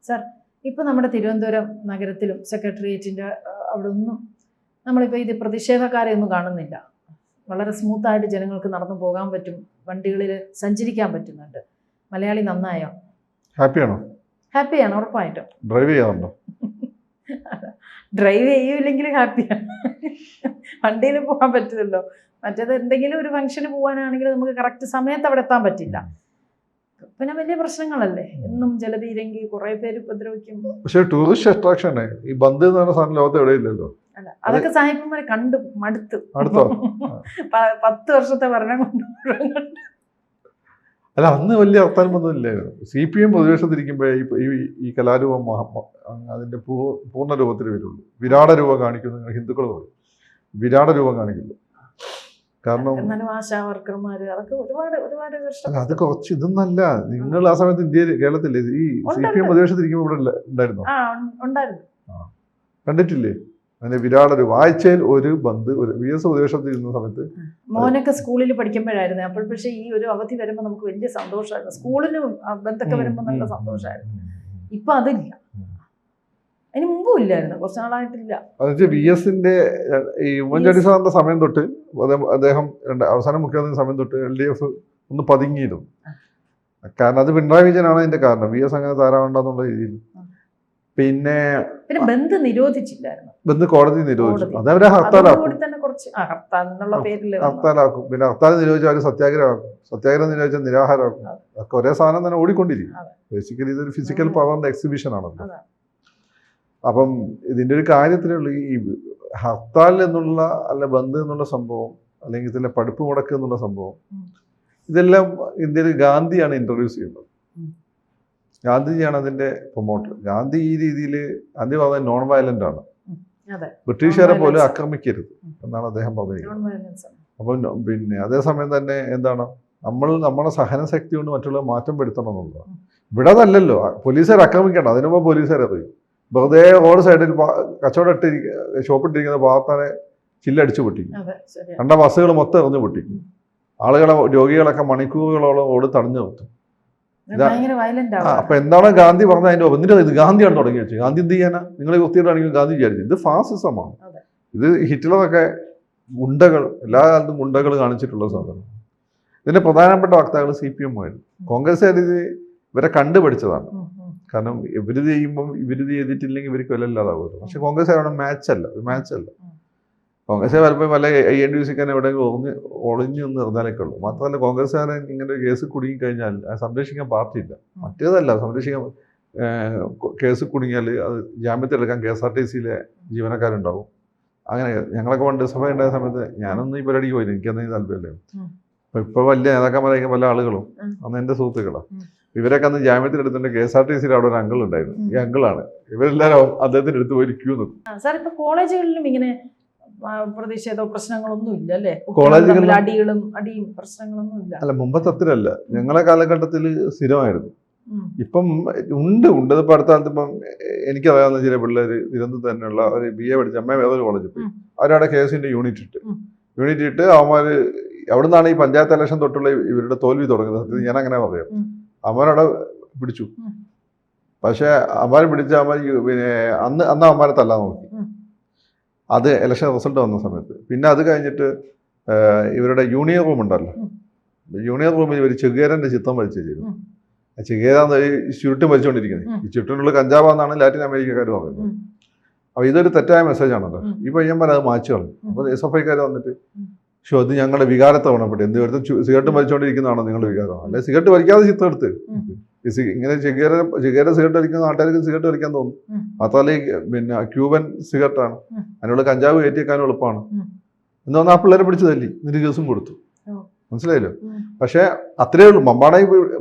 Sir, ഇപ്പോൾ നമ്മുടെ തിരുവനന്തപുരം നഗരത്തിലും സെക്രട്ടേറിയറ്റിൻ്റെ അവിടെ ഒന്നും നമ്മളിപ്പോൾ ഇത് പ്രതിഷേധക്കാരെ ഒന്നും കാണുന്നില്ല. വളരെ സ്മൂത്തായിട്ട് ജനങ്ങൾക്ക് നടന്നു പോകാൻ പറ്റും, വണ്ടികളിൽ സഞ്ചരിക്കാൻ പറ്റുന്നുണ്ട്. മലയാളി നന്നായോ? ഹാപ്പിയാണോ? ഹാപ്പിയാണ്, ഉറപ്പായിട്ടും. ഡ്രൈവ് ചെയ്യാറുണ്ടോ? ഡ്രൈവ് ചെയ്യൂല്ലെങ്കിൽ ഹാപ്പിയാണ്. വണ്ടിയിൽ പോകാൻ പറ്റില്ലല്ലോ. മറ്റേത് എന്തെങ്കിലും ഒരു ഫംഗ്ഷന് പോകാനാണെങ്കിൽ നമുക്ക് കറക്റ്റ് സമയത്ത് അവിടെ എത്താൻ പറ്റില്ല. പിന്നെ വലിയ പ്രശ്നങ്ങളല്ലേ, എന്നും ജലപീരങ്കി കുറെ പേര് ഉപദ്രവിക്കും. പക്ഷേ ടൂറിസ്റ്റ് അട്രാക്ഷൻ ഈ ബന്ദ് എന്ന് പറഞ്ഞ സാധനം ലോകത്ത് എവിടെയില്ലല്ലോ. അല്ല, അതൊക്കെ സായിപ്പന്മാരെ കണ്ടു മടുത്തു. 10 വർഷത്തെ ഭരണം കൊണ്ട്. അല്ല, അന്ന് വലിയ വർത്താനമൊന്നുമില്ലായിരുന്നു. CPM പ്രതിപക്ഷത്തിരിക്കുമ്പോഴേ ഈ കലാരൂപം അതിന്റെ പൂർണ്ണ രൂപത്തിൽ വരുള്ളൂ. വിരാട രൂപം കാണിക്കുന്നു ഹിന്ദുക്കൾ പറയും. വിരാട രൂപം കാണിക്കുള്ളൂ. കാരണം ആശാവർക്കർമാര് അതൊക്കെ ഒരുപാട് അത് കുറച്ച് ഇതൊന്നല്ല. നിങ്ങൾ ആ സമയത്ത് കേരളത്തില്ലേ ഈ CPM പ്രതിപക്ഷത്തിരിക്കുമ്പോൾ ഇവിടെ ഉണ്ടായിരുന്നോ? കണ്ടിട്ടില്ലേ അതിന്റെ വിരാട രൂപം? ആഴ്ചയിൽ ഒരു ബന്ദ് VS പ്രതിപക്ഷത്തിരുന്ന സമയത്ത് മോനൊക്കെ സ്കൂളിൽ പഠിക്കുമ്പോഴായിരുന്നു. അപ്പോൾ പക്ഷേ ഈ ഒരു അവധി വരുമ്പോൾ നമുക്ക് വലിയ സന്തോഷമായിരുന്നു. സ്കൂളിനും ബന്ധൊക്കെ വരുമ്പോൾ നല്ല സന്തോഷമായിരുന്നു. ഇപ്പൊ അതില്ല, അതിന് മുമ്പും ഇല്ലായിരുന്നു, കുറച്ച് നാളായിട്ടില്ല. VSന്റെ ഈ ഉമ്മൻചാണ്ടി സാറിന്റെ സമയം തൊട്ട് അദ്ദേഹം അവസാന മുഖ്യമന്ത്രി സമയം തൊട്ട് LDF ഒന്ന് പതുങ്ങിയിരുന്നു. കാരണം അത് പിണറായി വിജയനാണ് അതിന്റെ കാരണം. VS അങ്ങനെ താരാവണ്ടെന്നുള്ള രീതിയിൽ. പിന്നെ ബന്ദ് നിരോധിച്ചില്ലായിരുന്നു. ബന്ദ് കോടതി നിരോധിച്ചു. അതവരെ ഹർത്താലാക്കും. പിന്നെ ഹർത്താൽ നിരോധിച്ചാൽ അവർ സത്യാഗ്രഹമാക്കും. സത്യാഗ്രഹം നിരോധിച്ചാൽ നിരാഹാരമാക്കും. ഒക്കെ ഒരേ സാധനം തന്നെ ഓടിക്കൊണ്ടിരിക്കും. ബേസിക്കലി ഇതൊരു ഫിസിക്കൽ പവറിന്റെ എക്സിബിഷൻ ആണല്ലോ. അപ്പം ഇതിന്റെ ഒരു കാര്യത്തിലുള്ള ഈ ഹർത്താൽ എന്നുള്ള അല്ല ബന്ദ് എന്നുള്ള സംഭവം, അല്ലെങ്കിൽ ഇതിലെ പഠിപ്പ് മുടക്ക് എന്നുള്ള സംഭവം, ഇതെല്ലാം ഇന്ത്യയിൽ ഗാന്ധിയാണ് ഇൻട്രൊഡ്യൂസ് ചെയ്യുന്നത്. ഗാന്ധിജിയാണ് അതിന്റെ പ്രൊമോട്ടർ. ഗാന്ധി ഈ രീതിയിൽ ഗാന്ധി പറഞ്ഞത് നോൺ വയലന്റ് ആണ്, ബ്രിട്ടീഷുകാരെ പോലും ആക്രമിക്കരുത് എന്നാണ് അദ്ദേഹം പറഞ്ഞിരിക്കുന്നത്. അപ്പം പിന്നെ അതേസമയം തന്നെ എന്താണ് നമ്മളെ സഹനശക്തി കൊണ്ട് മറ്റുള്ള മാറ്റം വരുത്തണം എന്നുള്ളതാണ്. ഇവിടെ അതല്ലല്ലോ, പോലീസുകാർ ആക്രമിക്കണം. അതിനുമ്പോ പോലീസുകാരെ അറിയും. വെറുതെ റോഡ് സൈഡിൽ കച്ചവടം ഷോപ്പിട്ടിരിക്കുന്ന ഭാഗത്താനെ ചില്ലടിച്ചു പൊട്ടിക്കും. കണ്ട ബസ്സുകൾ മൊത്തം എറിഞ്ഞു പൊട്ടിക്കും. ആളുകളെ രോഗികളൊക്കെ മണിക്കൂറുകളോളം റോഡ് തടഞ്ഞു നിർത്തും. അപ്പൊ എന്താണ് ഗാന്ധി പറഞ്ഞത്? അതിന്റെ എന്നിട്ട് ഇത് ഗാന്ധിയാണ് തുടങ്ങി വെച്ചത്. ഗാന്ധി എന്ത് ചെയ്യാനാ? നിങ്ങൾ വൃത്തിയിട്ടാണെങ്കിൽ ഗാന്ധി വിചാരിച്ചു ഇത് ഫാസിസമാണ്. ഇത് ഹിറ്റ്ലറൊക്കെ ഗുണ്ടകൾ, എല്ലാ കാലത്തും ഗുണ്ടകൾ കാണിച്ചിട്ടുള്ള സാധനം. ഇതിന്റെ പ്രധാനപ്പെട്ട വക്താക്കൾ CPM ആയിരുന്നു. കോൺഗ്രസ്സുകാർ ഇത് ഇവരെ കണ്ടുപഠിച്ചതാണ്. കാരണം ഇവര് ചെയ്യുമ്പം ഇവര് ചെയ്തിട്ടില്ലെങ്കിൽ ഇവർക്ക് വിലയില്ലാതാവുമല്ലോ. പക്ഷെ കോൺഗ്രസ്സുകാരാണ് മാച്ചല്ല. കോൺഗ്രസ് പലപ്പോഴും വല്ല INDUCക്കാരൻ എവിടെയെങ്കിലും ഒളിഞ്ഞു നിന്ന് ഇറങ്ങാനൊക്കെ ഉള്ളൂ. മാത്രമല്ല കോൺഗ്രസ്സുകാരൻ ഇങ്ങനെ ഒരു കേസ് കുടുങ്ങി കഴിഞ്ഞാൽ സംരക്ഷിക്കാൻ പാർട്ടിയില്ല. മറ്റേതല്ല, സംരക്ഷിക്കാൻ കേസ് കുടുങ്ങിയാൽ അത് ജാമ്യത്തിലെടുക്കാൻ KSRTCയിലെ ജീവനക്കാരുണ്ടാവും. അങ്ങനെ ഞങ്ങളൊക്കെ പണ്ട് സഭ ഉണ്ടായ സമയത്ത് ഞാനൊന്നും ഈ പരിപാടിക്ക് പോയില്ല, എനിക്കന്നതിന് താല്പര്യമില്ല. അപ്പൊ ഇപ്പൊ വലിയ നേതാക്കന്മാരായിരിക്കും പല ആളുകളും അന്ന് എൻ്റെ സുഹൃത്തുക്കളാണ്. ഇവരൊക്കെ അന്ന് ജാമ്യത്തിലെടുത്തിട്ട് KSRTCയിൽ അവിടെ ഒരു അങ്കിൾ ഉണ്ടായിരുന്നു. ഈ അങ്കിളാണ്. ഇവരെല്ലാവരും അദ്ദേഹത്തിന്റെ അടുത്ത് പോയി ക്യൂ നിൽക്കും. സാർ, ഇപ്പൊ കോളേജുകളിലും ഇങ്ങനെ പ്രതിഷേധ പ്രശ്നങ്ങളൊന്നും ഇല്ല അല്ലേ? കോളേജുകളിൽ അടിയും പ്രശ്നങ്ങളൊന്നും ഇല്ല. അല്ല, മുമ്പത്തെ അത്രയല്ല. ഞങ്ങളെ കാലഘട്ടത്തിൽ സ്ഥിരമായിരുന്നു. ഇപ്പം ഉണ്ട്. ഇപ്പൊ അടുത്ത കാലത്ത് ഇപ്പം എനിക്കറിയാവുന്ന ചില പിള്ളേര് തിരുവനന്തപുരത്ത് തന്നെയുള്ള ഒരു BA പഠിച്ച അമ്മ വേറൊരു കോളേജിൽ പോയി. അവരവിടെ KSന്റെ യൂണിറ്റ് ഇട്ട് അവന്മാര് അവിടെ നിന്നാണ് ഈ പഞ്ചായത്ത് ഇലക്ഷൻ തൊട്ടുള്ള ഇവരുടെ തോൽവി തുടങ്ങുന്നത്. ഞാൻ അങ്ങനെ പറയാം. അവരവിടെ പിടിച്ചു. പക്ഷെ അവന്മാരെ പിടിച്ച പിന്നെ അന്ന് അവന്മാരെ തല്ലാൻ നോക്കി. അത് ഇലക്ഷൻ റിസൾട്ട് വന്ന സമയത്ത്. പിന്നെ അത് കഴിഞ്ഞിട്ട് ഇവരുടെ യൂണിയൻ റൂം ഉണ്ടല്ലോ, യൂണിയൻ റൂമിൽ ഇവർ ചെഗുവേരന്റെ ചിത്രം വരച്ചു ചെയ്തു. ചെഗുവേര ഈ ചുരുട്ടും വലിച്ചുകൊണ്ടിരിക്കുന്നത്. ഈ ചുരുട്ടിനുള്ള കഞ്ചാവാന്നാണ് ലാറ്റിൻ അമേരിക്കക്കാർ പറയുന്നത്. അപ്പൊ ഇതൊരു തെറ്റായ മെസ്സേജ് ആണല്ലോ. ഈ പയ്യന്മാർ അത് മാച്ചു കളഞ്ഞു. അപ്പൊ SFIക്കാർ വന്നിട്ട് അത് ഞങ്ങളുടെ വികാരത്തെ ഗുണപ്പെട്ടു. എന്ത് വരുത്തും സിഗരറ്റ് വലിച്ചുകൊണ്ടിരിക്കുന്നതാണോ നിങ്ങളുടെ വികാരം? അല്ലെ സിഗരറ്റ് വലിക്കാതെ ചിത്രം എടുത്ത് ഇങ്ങനെ ചെഗുവേര സിഗരറ്റ് വലിക്കുന്ന നാട്ടുകാർക്ക് സിഗരറ്റ് വലിക്കാൻ തോന്നും. മാത്രമല്ല പിന്നെ ക്യൂബൻ സിഗരറ്റാണ്, അതിനുള്ള കഞ്ചാവ് കയറ്റിയേക്കാനും എളുപ്പമാണ് എന്ന് പറഞ്ഞാൽ ആ പിള്ളേരെ പിടിച്ച് തല്ലി. എന്നിട്ട് കേസും കൊടുത്തു. മനസ്സിലായല്ലോ? പക്ഷെ അത്രയേ ഉള്ളൂ. മമ്പാടെ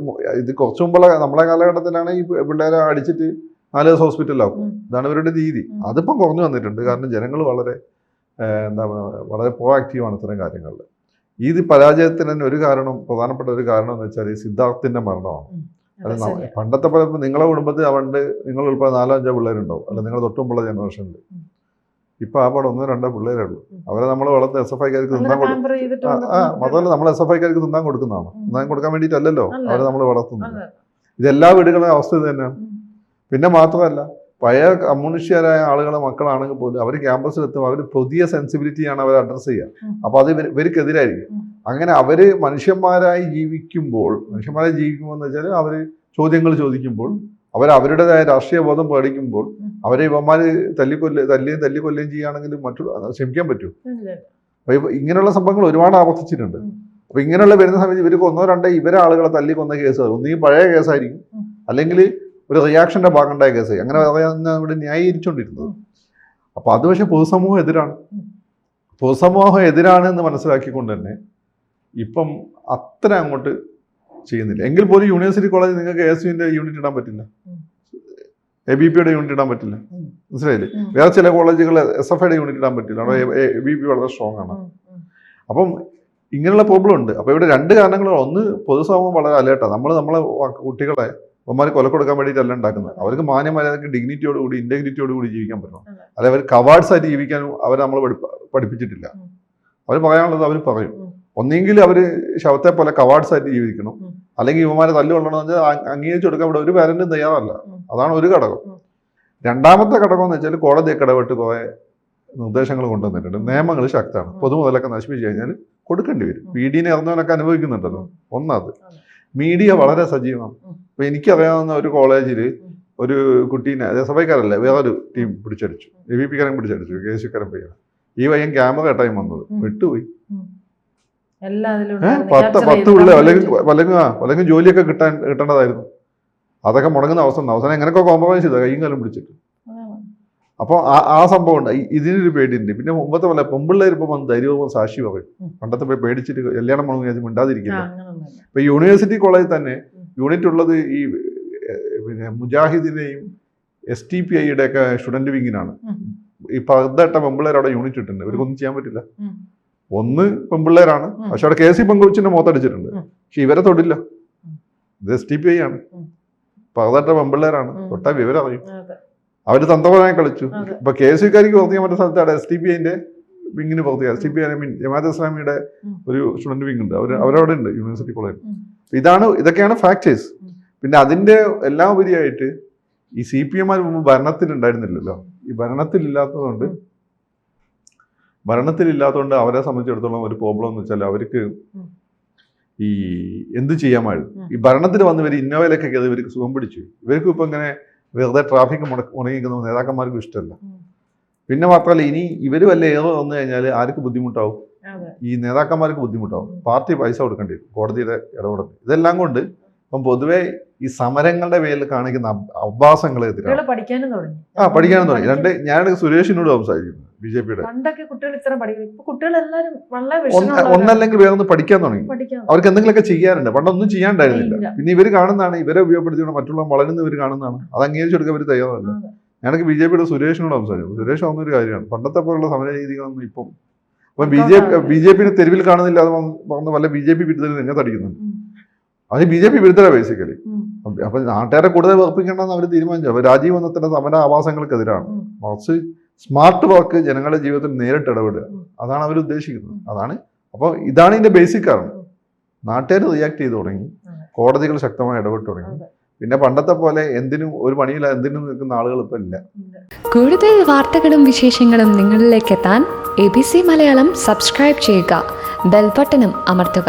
ഇത് കുറച്ചു മുമ്പുള്ള നമ്മുടെ കാലഘട്ടത്തിലാണ് ഈ പിള്ളേരെ അടിച്ചിട്ട് 4 ദിവസം ഹോസ്പിറ്റലിലാക്കും. ഇതാണ് ഇവരുടെ രീതി. അതിപ്പം കുറഞ്ഞു വന്നിട്ടുണ്ട്. കാരണം ജനങ്ങൾ വളരെ വളരെ പ്രോആക്റ്റീവാണ് ഇത്തരം കാര്യങ്ങളിൽ. ഇത് പരാജയത്തിന് തന്നെ പ്രധാനപ്പെട്ട ഒരു കാരണം എന്ന് വെച്ചാൽ ഈ സിദ്ധാർത്ഥിന്റെ മരണമാണ്. അത് പണ്ടത്തെ പോലെ നിങ്ങളെ കുടുംബത്തിൽ നിങ്ങൾ ഉൾപ്പെടെ 4-5 പിള്ളേരുണ്ടാവും, അല്ല നിങ്ങൾ തൊട്ടുമുമ്പുള്ള ജനറേഷനിൽ. ഇപ്പൊ ആ പാടെ 1-2 പിള്ളേരേ ഉള്ളൂ. അവരെ നമ്മൾ വളർത്ത് SFIക്കാർക്ക് തിന്നാൻ മാത്രമല്ല നമ്മൾ SFIക്കാർക്ക് തിന്നാൻ കൊടുക്കുന്നതാണ്. തിന്നാൻ കൊടുക്കാൻ വേണ്ടിയിട്ടല്ലല്ലോ അവരെ നമ്മൾ വളർത്തുന്നത്. ഇതെല്ലാ വീടുകളുടെ അവസ്ഥ ഇത് തന്നെയാണ്. പിന്നെ മാത്രമല്ല പഴയ കമ്മ്യൂണിസ്റ്റുകാരായ ആളുകളെ മക്കളാണെങ്കിൽ പോലും അവർ ക്യാമ്പസിലെത്തും, അവർ പുതിയ സെൻസിബിലിറ്റിയാണ് അവർ അഡ്രസ്സ് ചെയ്യുക. അപ്പോൾ അത് ഇവർക്കെതിരായിരിക്കും. അങ്ങനെ അവർ മനുഷ്യന്മാരായി ജീവിക്കുമ്പോൾ എന്ന് വെച്ചാൽ അവർ ചോദ്യങ്ങൾ ചോദിക്കുമ്പോൾ, അവരുടേതായ രാഷ്ട്രീയ ബോധം പഠിക്കുമ്പോൾ അവരെ ഇവന്മാർ തല്ലിക്കൊല്ലുകയും ചെയ്യുകയാണെങ്കിൽ ക്ഷമിക്കാൻ പറ്റും. അപ്പോൾ ഇങ്ങനെയുള്ള സംഭവങ്ങൾ ഒരുപാട് ആവർത്തിച്ചിട്ടുണ്ട്. അപ്പോൾ ഇങ്ങനെയുള്ള വരുന്ന സമയത്ത് ഇവർക്ക് ഒന്നോ രണ്ടോ ഇവരെ ആളുകളെ തല്ലിക്കൊന്ന കേസ് ഒന്നീ പഴയ കേസായിരിക്കും, അല്ലെങ്കിൽ ഒരു റിയാക്ഷന്റെ ഭാഗമുണ്ടായ കേസായി. അങ്ങനെ പറയാൻ ഇവിടെ ന്യായീകരിച്ചുകൊണ്ടിരുന്നത്. അപ്പോൾ അത് പക്ഷേ പൊതുസമൂഹം എതിരാണ് എന്ന് മനസ്സിലാക്കിക്കൊണ്ട് തന്നെ ഇപ്പം അത്ര അങ്ങോട്ട് ചെയ്യുന്നില്ല. എങ്കിൽ പോലും യൂണിവേഴ്സിറ്റി കോളേജ് നിങ്ങൾക്ക് ASUവിന്റെ യൂണിറ്റ് ഇടാൻ പറ്റില്ല, ABPയുടെ യൂണിറ്റ് ഇടാൻ പറ്റില്ല, മനസ്സിലായില്ലേ? വേറെ ചില കോളേജുകൾ SFIയുടെ യൂണിറ്റ് ഇടാൻ പറ്റില്ല, അവിടെ ABP വളരെ സ്ട്രോങ് ആണ്. അപ്പം ഇങ്ങനെയുള്ള പ്രോബ്ലം ഉണ്ട്. അപ്പോൾ ഇവിടെ രണ്ട് കാരണങ്ങളുണ്ട്. ഒന്ന്, പൊതുസമൂഹം വളരെ അലേർട്ടാണ്. നമ്മളെ കുട്ടികളെ അവന്മാർ കൊല കൊടുക്കാൻ വേണ്ടിയിട്ടല്ല ഉണ്ടാക്കുന്നത്. അവർക്ക് മാന്യമര്യാദക്ക് ഡിഗ്നിറ്റിയോടുകൂടി ഇൻറ്റഗ്രിറ്റിയോടുകൂടി ജീവിക്കാൻ പറ്റണം. അല്ലെ അവർ കവാർഡ്സായിട്ട് ജീവിക്കാനും അവർ നമ്മൾ പഠിപ്പിച്ചിട്ടില്ല. അവർ പറയാനുള്ളത് അവർ പറയും. ഒന്നെങ്കിൽ അവർ ശവത്തെ പോലെ കവാർഡ്സായിട്ട് ജീവിക്കണം, അല്ലെങ്കിൽ ഇവന്മാരെ തല്ലുകൊള്ളണമെന്ന് വെച്ചാൽ അംഗീകരിച്ചു കൊടുക്കാൻ ഇവിടെ ഒരു പാരന്റും തയ്യാറല്ല. അതാണ് ഒരു ഘടകം. രണ്ടാമത്തെ ഘടകം എന്ന് വെച്ചാൽ കോടതിയൊക്കെ ഇടപെട്ട് കുറേ നിർദ്ദേശങ്ങൾ കൊണ്ടുവന്നിട്ടുണ്ട്. നിയമങ്ങൾ ശക്തമാണ്. പൊതുമുതലൊക്കെ നശിപ്പിച്ചു കഴിഞ്ഞാൽ കൊടുക്കേണ്ടി വരും. പീഡീനെ ഇറങ്ങുന്നവനൊക്കെ അനുഭവിക്കുന്നുണ്ടല്ലോ. ഒന്നത് മീഡിയ വളരെ സജീവമാണ്. ഇപ്പൊ എനിക്കറിയാവുന്ന ഒരു കോളേജിൽ ഒരു കുട്ടീനെ SFIക്കാരല്ല വേറൊരു ടീം പിടിച്ചടിച്ചു, ABPക്കാരൻ പിടിച്ചടിച്ചു, KSUക്കാരൻ പയ്യാണ്. ഈ വയ്യൻ ക്യാമറ കെട്ടായി വന്നത് വിട്ടുപോയി. 10 പിള്ളേ അല്ലെങ്കിൽ ജോലിയൊക്കെ കിട്ടേണ്ടതായിരുന്നു. അതൊക്കെ മുടങ്ങുന്ന അവസാനം എങ്ങനെയൊക്കെ കോംപ്രമൈസ് ചെയ്ത കൈയും കാലം പിടിച്ചിട്ട്. അപ്പോൾ ആ സംഭവം ഉണ്ട്. ഇതിനൊരു പേടിയുണ്ട്. പിന്നെ മുമ്പത്തെ പോലെ പെമ്പിള്ളേർ ഇപ്പം വന്ന് ധൈര്യവും സാക്ഷി പറയും. പണ്ടത്തെ പോയി പേടിച്ചിട്ട് കല്യാണം മുടങ്ങി മിണ്ടാതിരിക്കില്ല. ഇപ്പൊ യൂണിവേഴ്സിറ്റി കോളേജിൽ തന്നെ യൂണിറ്റ് ഉള്ളത് ഈ പിന്നെ മുജാഹിദിനെയും STPIയുടെ ഒക്കെ സ്റ്റുഡന്റ് വിങ്ങിനാണ്. ഈ 18 പെമ്പിള്ളേർ അവിടെ യൂണിറ്റ് ഇട്ടുണ്ട്. ഇവർക്കൊന്നും ചെയ്യാൻ പറ്റില്ല. ഒന്ന് പെമ്പിള്ളേരാണ്, പക്ഷെ അവിടെ KC പങ്കുവച്ചിന്റെ മുഖത്തടിച്ചിട്ടുണ്ട്. പക്ഷെ ഇവരെ തൊടില്ല. ഇത് STPI ആണ്. 18 പെമ്പിള്ളേരാണ്. തൊട്ടാ വിവരം അറിയും. അവര് തന്ത്രപരമായി കളിച്ചു. ഇപ്പൊ KSUക്കാർക്ക് പ്രവർത്തിക്കാൻ പറ്റുന്ന സ്ഥലത്താണ് STPIന്റെ വിങ്ങിന് പ്രവർത്തിക്കുക. STPI ജമാഅത്തെ ഇസ്ലാമിയുടെ ഒരു സ്റ്റുഡന്റ് വിങ് ഉണ്ട്. അവരവിടെ ഉണ്ട് യൂണിവേഴ്സിറ്റി കോളേജിൽ. ഇതൊക്കെയാണ് ഫാക്ടേഴ്സ്. പിന്നെ അതിന്റെ എല്ലാം ഉപരിയായിട്ട് ഈ CPM മുമ്പ് ഭരണത്തിലുണ്ടായിരുന്നില്ലല്ലോ. ഈ ഭരണത്തിലില്ലാത്തതുകൊണ്ട് അവരെ സംബന്ധിച്ചിടത്തോളം ഒരു പ്രോബ്ലം എന്ന് വെച്ചാൽ അവർക്ക് ഈ എന്ത് ചെയ്യാമായിരുന്നു. ഈ ഭരണത്തിൽ വന്ന് ഇവർ ഇന്നോവയിലൊക്കെ കയറി ഇവർക്ക് സുഖം പിടിച്ചു. ഇവർക്കും ഇപ്പൊ ഇങ്ങനെ വെറുതെ ട്രാഫിക് മുടങ്ങിക്കുന്ന നേതാക്കന്മാർക്കും ഇഷ്ടമല്ല. പിന്നെ മാത്രമല്ല, ഇനി ഇവർ വല്ല ഏതോ വന്നു കഴിഞ്ഞാൽ ആർക്ക് ബുദ്ധിമുട്ടാവും? ഈ നേതാക്കന്മാർക്ക് ബുദ്ധിമുട്ടാവും. പാർട്ടി പൈസ കൊടുക്കേണ്ടി വരും, കോടതിയുടെ ഇടപെടൽ. ഇതെല്ലാം കൊണ്ട് ഇപ്പം പൊതുവെ ഈ സമരങ്ങളുടെ പേരിൽ കാണിക്കുന്ന അഭ്യാസങ്ങളെതിരാണ് പഠിക്കാനും തുടങ്ങി. ഞാൻ സുരേഷിനോട് സംസാരിക്കുന്നു, BJPയുടെ. ഒന്നല്ലെങ്കിൽ വേറെ ഒന്ന് പഠിക്കാൻ തുടങ്ങി. അവർക്ക് എന്തെങ്കിലുമൊക്കെ ചെയ്യാറുണ്ട്. പണ്ടൊന്നും ചെയ്യാണ്ടായിരുന്നില്ല. പിന്നെ ഇവർ കാണുന്നതാണ്, ഇവരെ ഉപയോഗപ്പെടുത്തിക്കൊണ്ട് മറ്റുള്ള വളരുന്ന ഇവർ കാണുന്നതാണ്. അത് അംഗീകരിച്ചു കൊടുക്കാൻ ഇവർ തയ്യാറല്ല. ഞാനൊക്കെ BJPയുടെ സുരേഷിനോട് സംസാരിക്കും. സുരേഷ് വന്നൊരു കാര്യമാണ്, പണ്ടത്തെ പോലുള്ള സമര രീതികളൊന്നും ഇപ്പം BJPനെ തെരുവിൽ കാണുന്നില്ല. അത് വന്ന് വല്ല BJP വിരുദ്ധരും രംഗത്തടിക്കുന്നുണ്ട്. അത് BJP വിരുദ്ധരാ ബേസിക്കലി. അപ്പൊ നാട്ടുകാരെ കൂടുതൽ വെറുപ്പിക്കേണ്ടെന്ന് അവർ തീരുമാനിച്ചു. അപ്പൊ രാജീവ് വന്നത്തിന്റെ സമര ആവാസങ്ങൾക്കെതിരാണ്. മറിച്ച് സ്മാർട്ട് വർക്ക് ജനങ്ങളുടെ ജീവിതത്തിൽ നേരിട്ട് ഇടപെടുക, അതാണ് അവർ ഉദ്ദേശിക്കുന്നത്. അപ്പോൾ ഇതാണ് ഇതിന്റെ ബേസിക് കാരണം. നാട്ടുകാർ റിയാക്ട് ചെയ്തു തുടങ്ങി, കോടതികൾ ശക്തമായി ഇടപെട്ട് തുടങ്ങി. പിന്നെ പണ്ടത്തെ പോലെ എന്തിനും ഒരു പണിയില്ല എന്തിനും നിൽക്കുന്ന ആളുകൾ ഇപ്പം ഇല്ല. കൂടുതൽ വാർത്തകളും വിശേഷങ്ങളും നിങ്ങളിലേക്ക് എത്താൻ ABC മലയാളം സബ്സ്ക്രൈബ് ചെയ്യുക, ബെൽബട്ടനും അമർത്തുക.